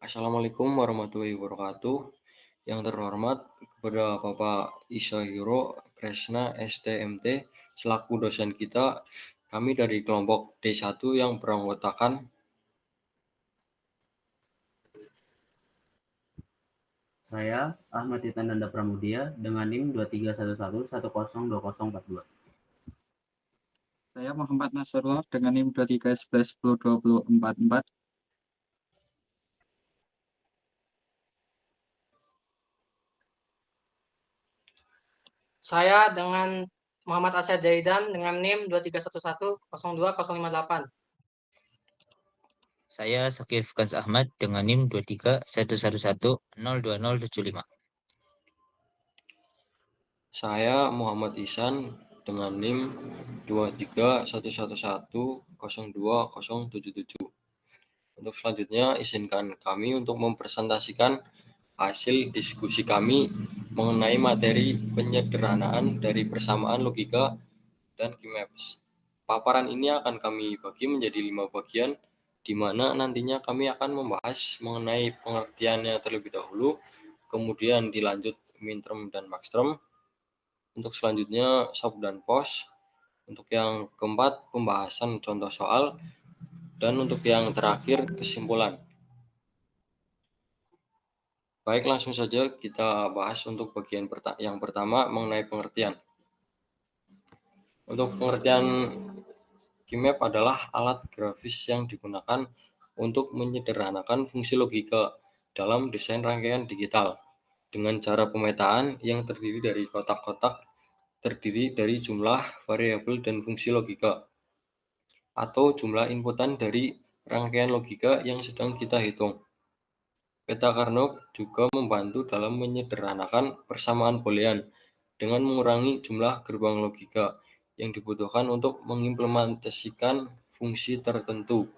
Assalamualaikum warahmatullahi wabarakatuh. Yang terhormat kepada Bapak Isahiro Kresna STMT selaku dosen kita, kami dari kelompok D1 yang beranggotakan Saya Ahmad Titananda Pramudia dengan NIM 2311102042. Saya Muhammad Nasrullah dengan NIM 2311102044. Saya dengan Muhammad Asyad Zaidan dengan NIM 2311020058. Saya Sakif Kans Ahmad dengan NIM 2311102075. saya Muhammad Ihsan dengan NIM 2311102077. Untuk selanjutnya, izinkan kami untuk mempresentasikan hasil diskusi kami mengenai materi penyederhanaan dari persamaan logika dan Keymaps. Paparan ini akan kami bagi menjadi 5 bagian, di mana nantinya kami akan membahas mengenai pengertiannya terlebih dahulu, kemudian dilanjut midterm dan maxterm. Untuk selanjutnya sub dan post. Untuk yang keempat pembahasan contoh soal, dan untuk yang terakhir kesimpulan. Baik, langsung saja kita bahas untuk bagian yang pertama mengenai pengertian. Untuk pengertian, Keymap adalah alat grafis yang digunakan untuk menyederhanakan fungsi logika dalam desain rangkaian digital dengan cara pemetaan yang terdiri dari kotak-kotak terdiri dari jumlah variabel dan fungsi logika atau jumlah inputan dari rangkaian logika yang sedang kita hitung. Peta Carnot juga membantu dalam menyederhanakan persamaan boolean dengan mengurangi jumlah gerbang logika yang dibutuhkan untuk mengimplementasikan fungsi tertentu.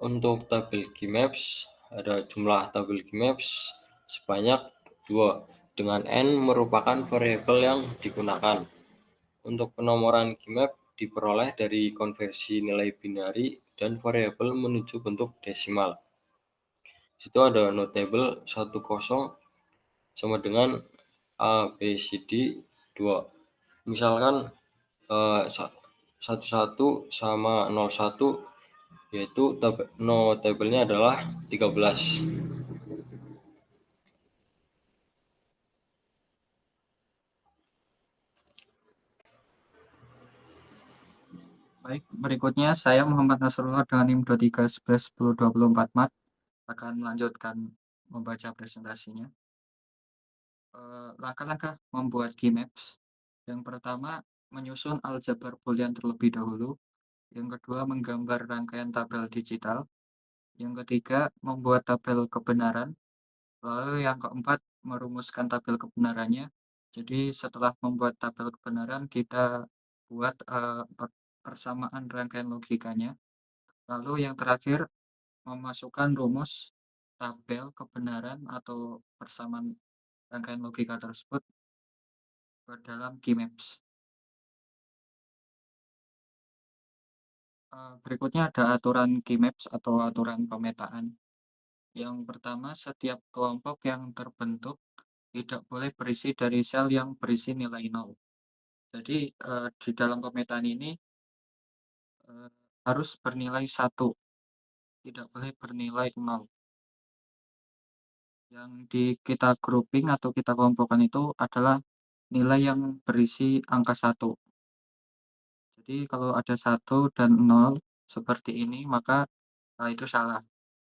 Untuk tabel Keymaps, ada jumlah tabel Keymaps sebanyak 2, dengan n merupakan variabel yang digunakan. Untuk penomoran Keymap diperoleh dari konversi nilai binari dan variabel menuju bentuk desimal. Situ ada notable 10 sama dengan A, B, C, D 2. Misalkan 11 sama 01, yaitu notable-nya adalah 13. Baik, berikutnya saya Muhammad Nasrullah dengan NIM 2311102044 akan melanjutkan membaca presentasinya. Langkah-langkah membuat Keymaps. Yang pertama, menyusun aljabar boolean terlebih dahulu. Yang kedua, menggambar rangkaian tabel digital. Yang ketiga, membuat tabel kebenaran. Lalu yang keempat, merumuskan tabel kebenarannya. Jadi setelah membuat tabel kebenaran, kita buat persamaan rangkaian logikanya. Lalu yang terakhir, memasukkan rumus tabel kebenaran atau persamaan rangkaian logika tersebut ke dalam Keymaps. Berikutnya ada aturan Keymaps atau aturan pemetaan. Yang pertama, setiap kelompok yang terbentuk tidak boleh berisi dari sel yang berisi nilai 0. Jadi di dalam pemetaan ini harus bernilai 1, tidak boleh bernilai 0. Yang kita grouping atau kita kelompokkan itu adalah nilai yang berisi angka 1. Jadi kalau ada 1 dan 0 seperti ini, maka itu salah.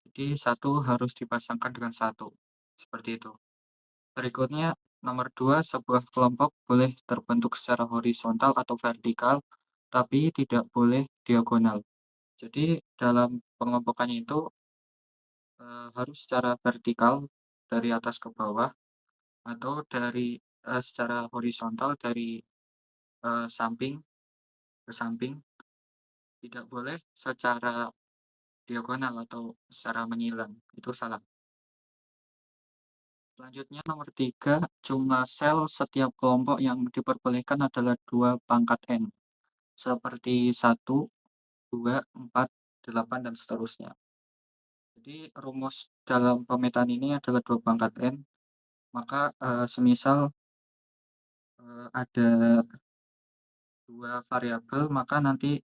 Jadi 1 harus dipasangkan dengan 1, seperti itu. Berikutnya, nomor 2, sebuah kelompok boleh terbentuk secara horizontal atau vertikal, tapi tidak boleh diagonal. Jadi dalam pengelompokannya itu harus secara vertikal dari atas ke bawah, atau dari secara horizontal dari samping ke samping. Tidak boleh secara diagonal atau secara menyilang, itu salah. Selanjutnya nomor 3, jumlah sel setiap kelompok yang diperbolehkan adalah 2 pangkat n. seperti 1, 2, 4, 8, dan seterusnya. Jadi rumus dalam pemetaan ini adalah 2 pangkat N, maka, semisal, ada 2 variabel, maka nanti,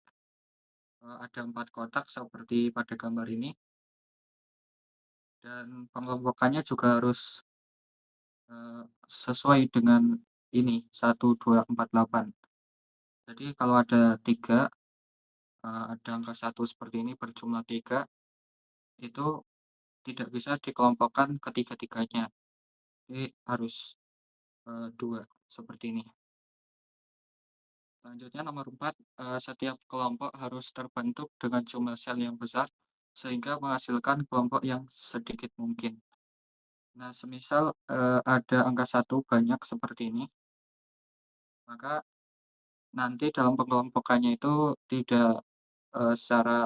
ada 4 kotak seperti pada gambar ini, dan pengelompokannya juga harus, sesuai dengan ini, 1, 2, 4, 8. Jadi kalau ada 3, ada angka 1 seperti ini berjumlah 3, itu tidak bisa dikelompokkan ketiga-tiganya. Jadi harus, 2, seperti ini. Selanjutnya nomor 4, setiap kelompok harus terbentuk dengan jumlah sel yang besar, sehingga menghasilkan kelompok yang sedikit mungkin. Nah, semisal, ada angka 1 banyak seperti ini, maka nanti dalam pengelompokannya itu tidak, secara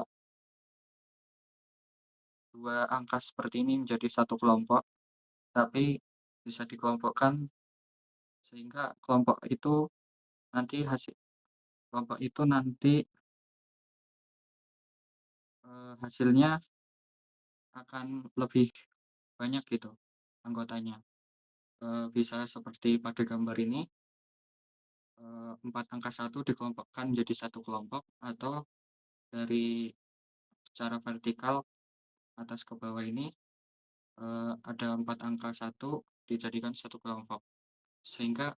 2 angka seperti ini menjadi satu kelompok, tapi bisa dikelompokkan sehingga kelompok itu nanti, hasilnya akan lebih banyak gitu anggotanya. Bisa seperti pada gambar ini, 4 angka 1 dikelompokkan menjadi satu kelompok, atau dari secara vertikal atas ke bawah ini, ada 4 angka 1 dijadikan satu kelompok. Sehingga,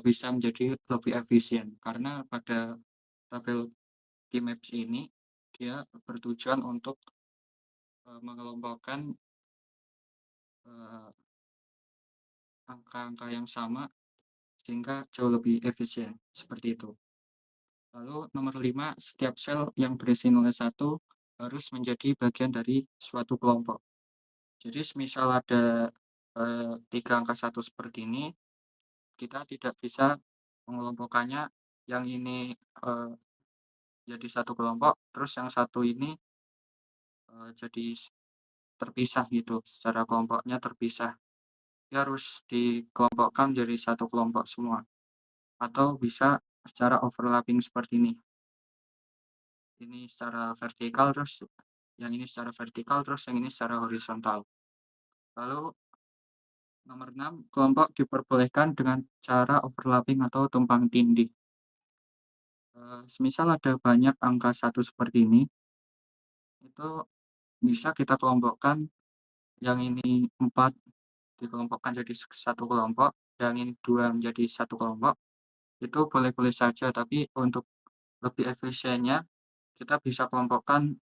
bisa menjadi lebih efisien, karena pada tabel T-Maps ini, dia bertujuan untuk, mengelompokkan, eee, angka-angka yang sama sehingga jauh lebih efisien, seperti itu. Lalu nomor 5, setiap sel yang berisi nilai 1 harus menjadi bagian dari suatu kelompok. Jadi semisal ada, 3 angka 1 seperti ini, kita tidak bisa mengelompokkannya yang ini, jadi satu kelompok, terus yang satu ini, jadi terpisah gitu, secara kelompoknya terpisah. Dia harus dikelompokkan jadi satu kelompok semua, atau bisa secara overlapping seperti ini. Ini secara vertikal, terus yang ini secara vertikal, terus yang ini secara horizontal. Lalu nomor 6, kelompok diperbolehkan dengan cara overlapping atau tumpang tindih. Semisal ada banyak angka 1 seperti ini, itu bisa kita kelompokkan, yang ini 4 dikelompokkan jadi satu kelompok, yang ini 2 menjadi satu kelompok, itu boleh-boleh saja, tapi untuk lebih efisiennya kita bisa kelompokkan,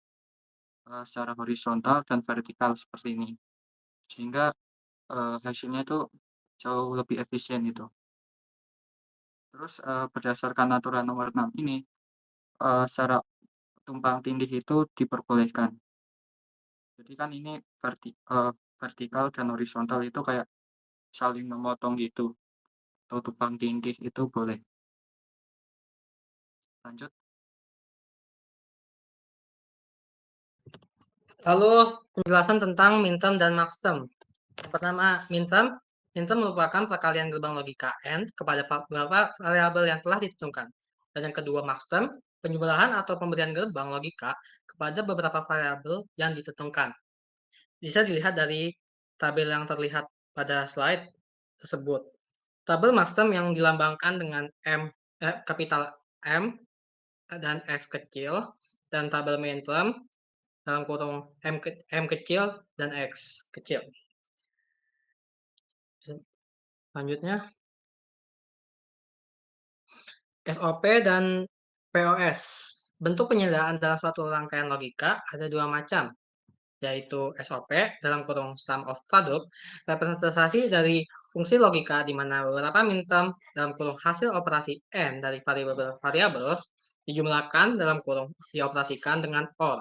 secara horizontal dan vertikal seperti ini. Sehingga, hasilnya itu jauh lebih efisien itu. Terus, berdasarkan aturan nomor 6 ini, secara tumpang tindih itu diperbolehkan. Jadi kan ini vertikal dan horizontal itu kayak saling memotong gitu, atau tumpang tindih itu boleh. Lanjut. Lalu penjelasan tentang minterm dan maxterm. Yang pertama, minterm. Minterm merupakan perkalian gerbang logika N kepada beberapa variabel yang telah ditentukan. Dan yang kedua, maxterm, penjumlahan atau pemberian gerbang logika kepada beberapa variabel yang ditentukan. Bisa dilihat dari tabel yang terlihat pada slide tersebut. Tabel maxterm yang dilambangkan dengan kapital M dan X kecil, dan tabel minterm dalam kurung M kecil dan X kecil. Selanjutnya, SOP dan POS. Bentuk penyedaraan dalam suatu rangkaian logika ada dua macam, yaitu SOP dalam kurung sum of product, representasi dari fungsi logika di mana beberapa minterm dalam kurung hasil operasi N dari variabel dijumlahkan dalam kurung dioperasikan dengan OR.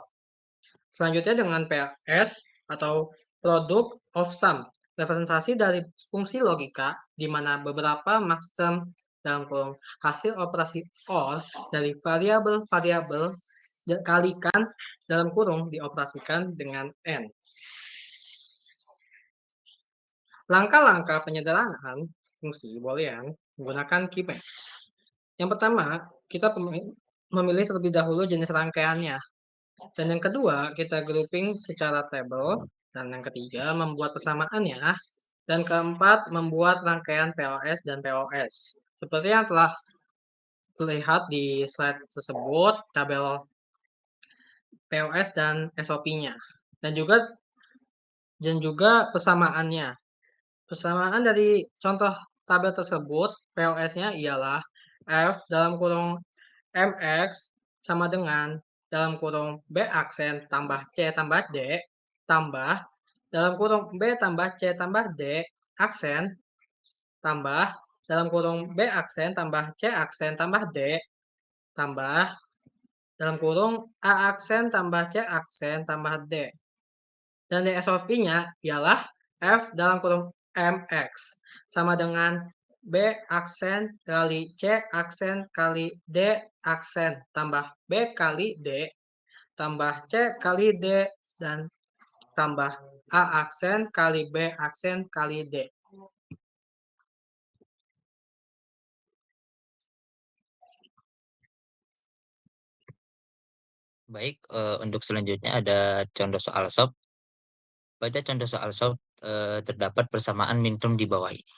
Selanjutnya dengan POS atau product of sum, representasi dari fungsi logika di mana beberapa maxterm dalam kurung hasil operasi OR dari variabel-variabel kalikan dalam kurung dioperasikan dengan N. Langkah-langkah penyederhanaan fungsi boolean menggunakan key maps. Yang pertama, kita memilih terlebih dahulu jenis rangkaiannya. Dan yang kedua, kita grouping secara tabel. Dan yang ketiga, membuat persamaannya. Dan keempat, membuat rangkaian POS dan POS. Seperti yang telah terlihat di slide tersebut, tabel POS dan SOP-nya. Dan juga persamaannya. Persamaan dari contoh tabel tersebut, POS-nya ialah F dalam kurung MX sama dengan dalam kurung B aksen tambah C tambah D tambah dalam kurung B tambah C tambah D aksen tambah dalam kurung B aksen tambah C aksen tambah D tambah dalam kurung A aksen tambah C aksen tambah D. Dan di SOP-nya ialah F dalam kurung MX sama dengan B aksen kali C aksen kali D aksen tambah B kali D tambah C kali D dan tambah A aksen kali B aksen kali D. Baik, untuk selanjutnya ada contoh soal SOP. Pada contoh soal SOP, terdapat persamaan minterm di bawah ini.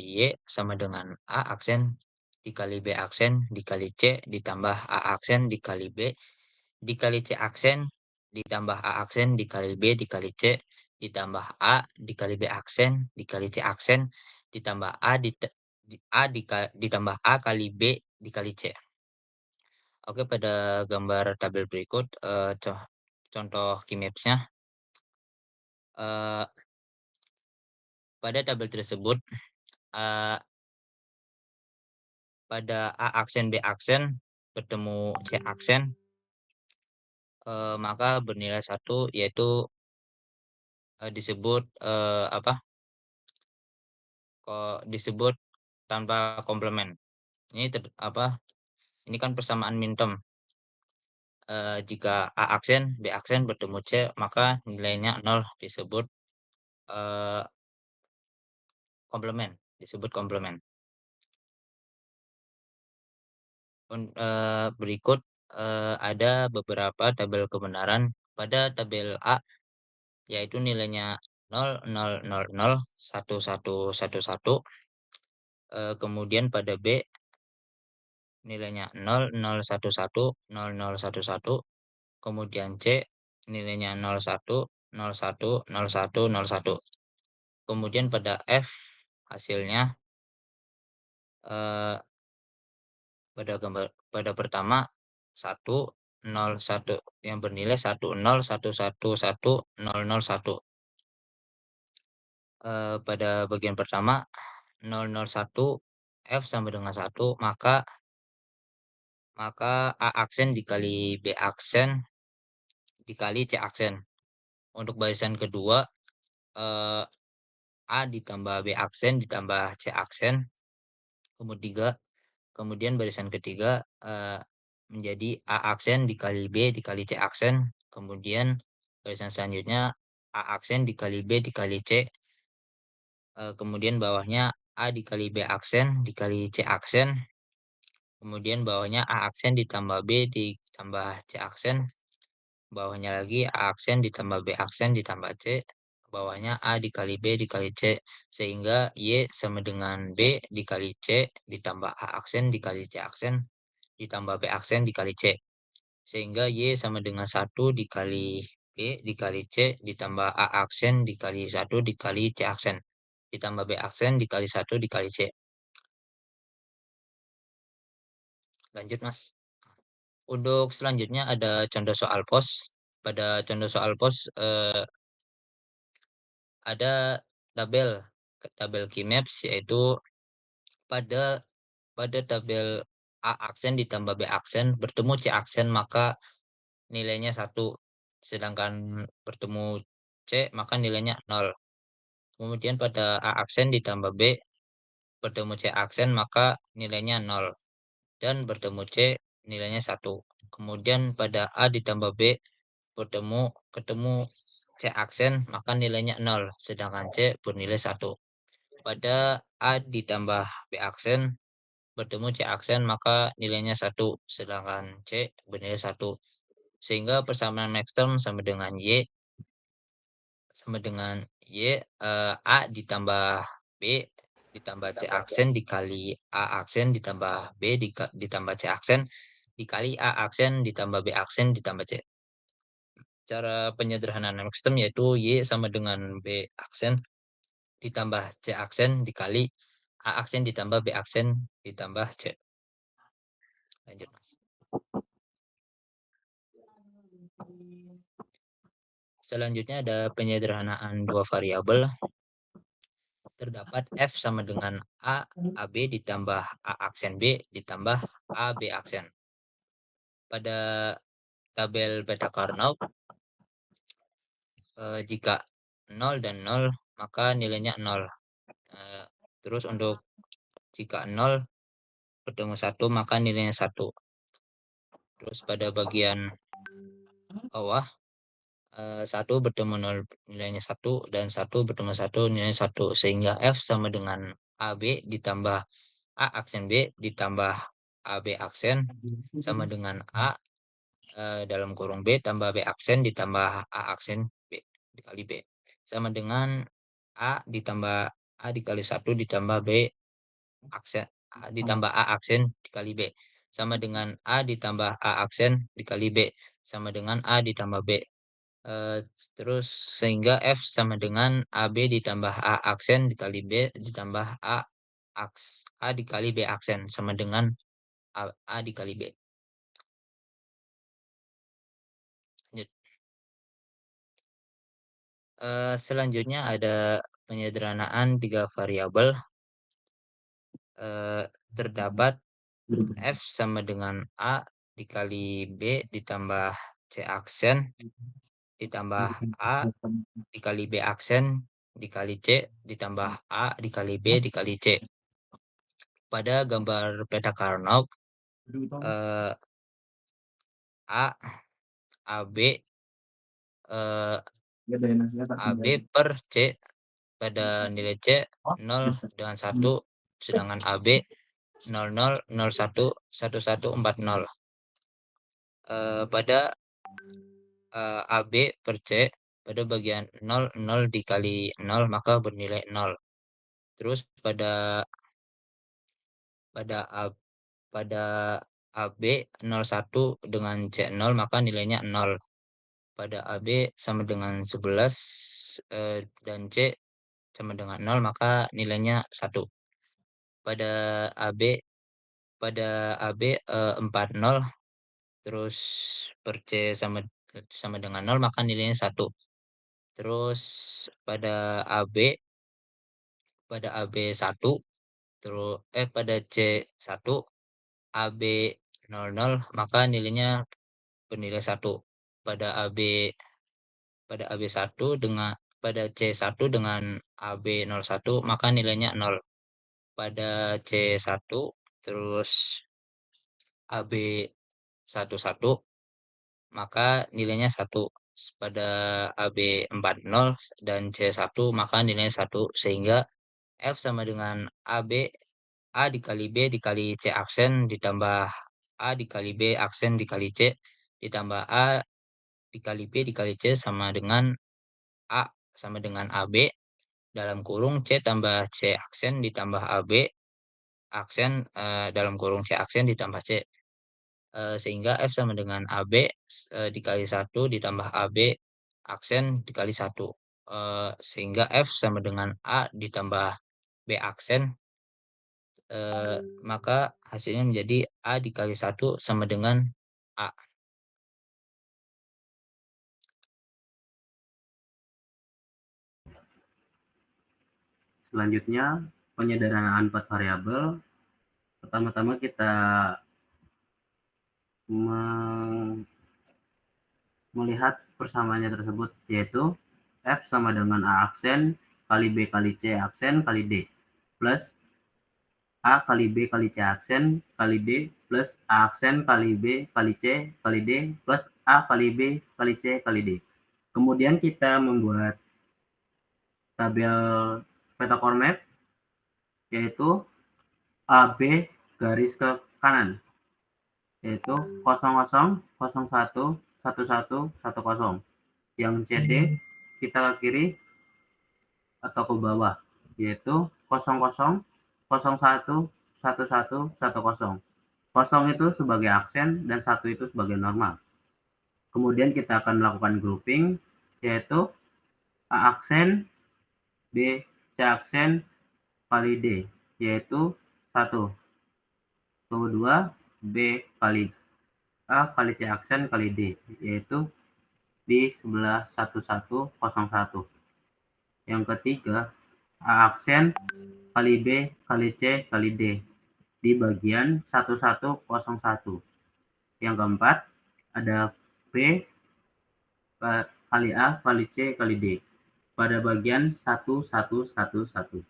Y sama dengan A aksen dikali B aksen dikali C ditambah A aksen dikali B dikali C aksen ditambah A aksen dikali B dikali C ditambah A dikali B aksen dikali C aksen ditambah ditambah A kali B dikali C. Oke, pada gambar tabel berikut, contoh key maps-nya. Pada tabel tersebut, pada A aksen B aksen bertemu C aksen, maka bernilai 1, yaitu disebut disebut tanpa komplement. Ini kan persamaan minterm. Jika A aksen B aksen bertemu C, maka nilainya 0, disebut komplement, berikut ada beberapa tabel kebenaran pada tabel A, yaitu nilainya 0, 0, 0, 0, 1, 1, 1, 1. Kemudian pada B nilainya 0, 0, 1, 1, 0, 0, 1, 1. Kemudian C nilainya 0, 1, 0, 1, 0, 1, 0, 1. Kemudian pada F hasilnya pada pertama 1, 0, 1 yang bernilai 1, 0, 1, 1, 1, 0, 0, 1. Pada bagian pertama 0, 0, 1 F sama dengan 1, maka A aksen dikali B aksen dikali C aksen. Untuk barisan kedua A ditambah B aksen ditambah C aksen. Kemudian barisan ketiga menjadi A aksen dikali B dikali C aksen. Kemudian barisan selanjutnya A aksen dikali B dikali C. Kemudian bawahnya A dikali B aksen dikali C aksen. Kemudian bawahnya A aksen ditambah B ditambah C aksen. Bawahnya lagi A aksen ditambah B aksen ditambah C. Bawahnya A dikali B dikali C. Sehingga Y sama dengan B dikali C ditambah A aksen dikali C aksen ditambah B aksen dikali C. Sehingga Y sama dengan 1 dikali B dikali C ditambah A aksen dikali 1 dikali C aksen ditambah B aksen dikali 1 dikali C. Lanjut, Mas. Untuk selanjutnya ada contoh soal pos. Pada contoh soal pos ada tabel key maps, yaitu pada tabel A aksen ditambah B aksen bertemu C aksen, maka nilainya 1. Sedangkan bertemu C maka nilainya 0. Kemudian pada A aksen ditambah B bertemu C aksen maka nilainya 0. Dan bertemu C nilainya 1. Kemudian pada A ditambah B ketemu C aksen maka nilainya 0. Sedangkan C bernilai 1. Pada A ditambah B aksen bertemu C aksen maka nilainya 1, sedangkan C bernilai 1. Sehingga persamaan Maxterm sama dengan Y A ditambah B ditambah C aksen dikali A aksen ditambah B ditambah C aksen dikali A aksen ditambah B aksen ditambah C. Cara penyederhanaan Maxterm yaitu Y sama dengan B aksen ditambah C aksen dikali A aksen ditambah B aksen ditambah C. Lanjut, Mas. Selanjutnya ada penyederhanaan dua variabel. Terdapat F sama dengan A, AB ditambah A aksen B ditambah A, B aksen. Pada tabel beta Karnaugh, jika 0 dan 0, maka nilainya 0. Terus untuk jika 0 bertemu 1, maka nilainya 1. Terus pada bagian bawah, 1 bertemu 0 nilainya 1, dan 1 bertemu 1 nilainya 1. Sehingga F sama dengan AB ditambah A aksen B ditambah AB aksen sama dengan A dalam kurung B tambah B aksen ditambah A aksen B dikali B. Sama dengan A ditambah A dikali 1 ditambah B aksen ditambah A aksen dikali B. Sama dengan A ditambah A aksen dikali B. Sama dengan A ditambah B. Terus sehingga F sama dengan AB ditambah A aksen dikali B ditambah A dikali B aksen sama dengan A dikali B. Lanjut. Selanjutnya ada penyederhanaan 3 variabel. Terdapat F sama dengan A dikali B ditambah C aksen ditambah A dikali B aksen dikali C ditambah A dikali B dikali C. Pada gambar peta Karnaugh, AB per C pada nilai C 0 dengan 1, sedangkan AB 00, 01, 1140. Pada AB per C pada bagian 0, 0 dikali 0 maka bernilai 0. Terus pada AB 01 dengan C0 maka nilainya 0. Pada AB sama dengan 11 dan C sama dengan 0 maka nilainya 1. Pada AB 40 terus per C sama dengan 0 maka nilainya 1. Terus pada AB 1 terus pada C1 AB 00 maka nilainya bernilai 1. Pada C1 dengan AB 01 maka nilainya 0. Pada C1 terus AB 11 maka nilainya 1. Pada AB 40 dan C1 maka nilainya 1. Sehingga F sama dengan A dikali B dikali C aksen ditambah A dikali B aksen dikali C ditambah A dikali B dikali C sama dengan A sama dengan AB dalam kurung C tambah C aksen ditambah AB aksen dalam kurung C aksen ditambah C. Sehingga F sama dengan AB dikali 1 ditambah AB aksen dikali 1. Sehingga F sama dengan A ditambah B aksen, maka hasilnya menjadi A dikali 1 sama dengan A. Selanjutnya, penyederhanaan 4 variabel. Pertama-tama kita melihat persamaannya tersebut, yaitu F sama dengan A aksen kali B kali C aksen kali D plus A kali B kali C aksen kali D plus A aksen kali B kali C kali D plus A kali B kali C kali D. Kemudian kita membuat tabel peta Karnaugh, yaitu AB garis ke kanan, yaitu 00, 01, 11, 10. Yang CD kita ke kiri atau ke bawah, yaitu 00, 01, 11, 10. 0 itu sebagai aksen dan 1 itu sebagai normal. Kemudian kita akan melakukan grouping, yaitu A aksen, B, C aksen, kali D, yaitu 1. Kedua, B kali A kali C aksen kali D, yaitu di sebelah 1101. Yang ketiga, A aksen kali B kali C kali D, di bagian 1101. Yang keempat, ada B kali A kali C kali D pada bagian 1111.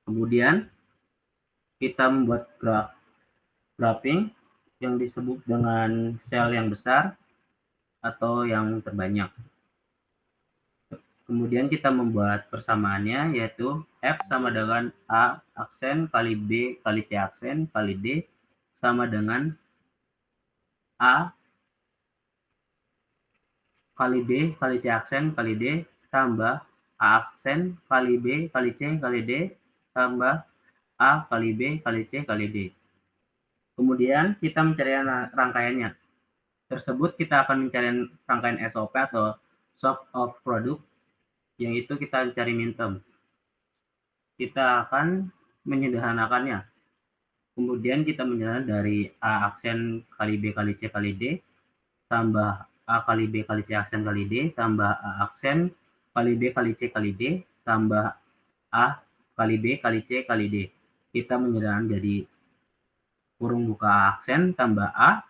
Kemudian kita membuat grouping yang disebut dengan sel yang besar atau yang terbanyak. Kemudian kita membuat persamaannya, yaitu F sama dengan A aksen kali B kali C aksen kali D sama dengan A kali B kali C aksen kali D tambah A aksen kali B kali C kali D tambah A kali B kali C kali D. Kemudian kita mencari rangkaiannya. Tersebut kita akan mencari rangkaian SOP atau Sum of Product, yang itu kita cari minterm. Kita akan menyederhanakannya. Kemudian kita menyederhanakan dari A aksen kali B kali C kali D tambah A kali B kali C aksen kali D tambah A aksen kali B kali C kali D tambah A kali B kali C kali D. Kita menyederhanakan jadi kurung buka aksen tambah A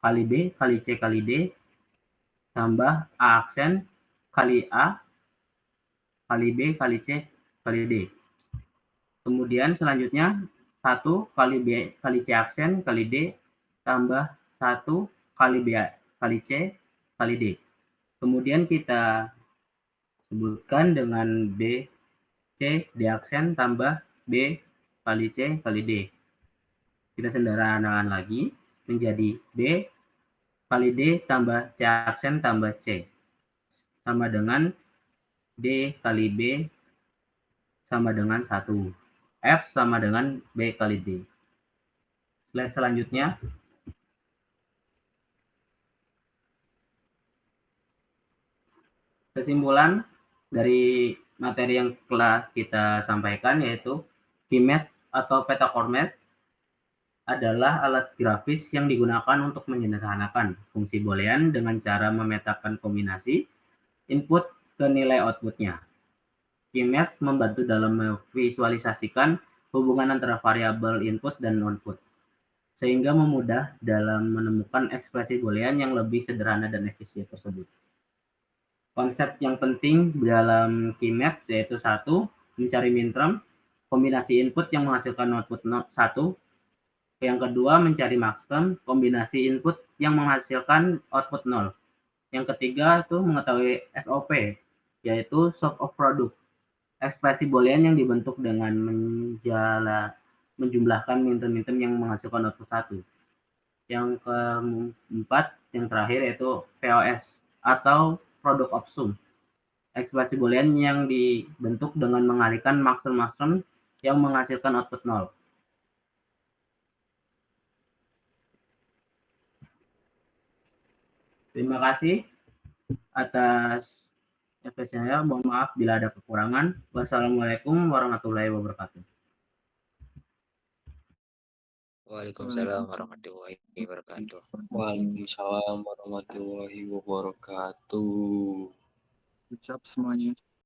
kali B kali C kali D tambah A aksen kali A kali B kali C kali D. Kemudian selanjutnya 1 kali B kali C aksen kali D tambah 1 kali B kali C kali D. Kemudian kita sebutkan dengan B, C, D aksen tambah B kali C kali D. Kita sederhanakan lagi menjadi B kali D tambah C aksen tambah C sama dengan D kali B sama dengan 1. F sama dengan B kali D. Slide selanjutnya. Kesimpulan dari materi yang telah kita sampaikan, yaitu KeyMath atau peta format adalah alat grafis yang digunakan untuk menyederhanakan fungsi boolean dengan cara memetakan kombinasi input ke nilai outputnya. KeyMath membantu dalam memvisualisasikan hubungan antara variabel input dan output, sehingga memudah dalam menemukan ekspresi boolean yang lebih sederhana dan efisien tersebut. Konsep yang penting dalam KeyMath yaitu 1. Mencari minterm, kombinasi input yang menghasilkan output 1. Yang kedua, mencari maxterm, kombinasi input yang menghasilkan output 0. Yang ketiga itu mengetahui SOP, yaitu Sum of Product, ekspresi boolean yang dibentuk dengan menjumlahkan minterm-minterm yang menghasilkan output 1. Yang keempat, yang terakhir yaitu POS atau Product of Sum, ekspresi boolean yang dibentuk dengan mengalihkan maxterm yang menghasilkan output 0. Terima kasih atas efisiennya. Mohon maaf bila ada kekurangan. Wassalamualaikum warahmatullahi wabarakatuh. Waalaikumsalam warahmatullahi wabarakatuh. Waalaikumsalam warahmatullahi wabarakatuh. Good job semuanya.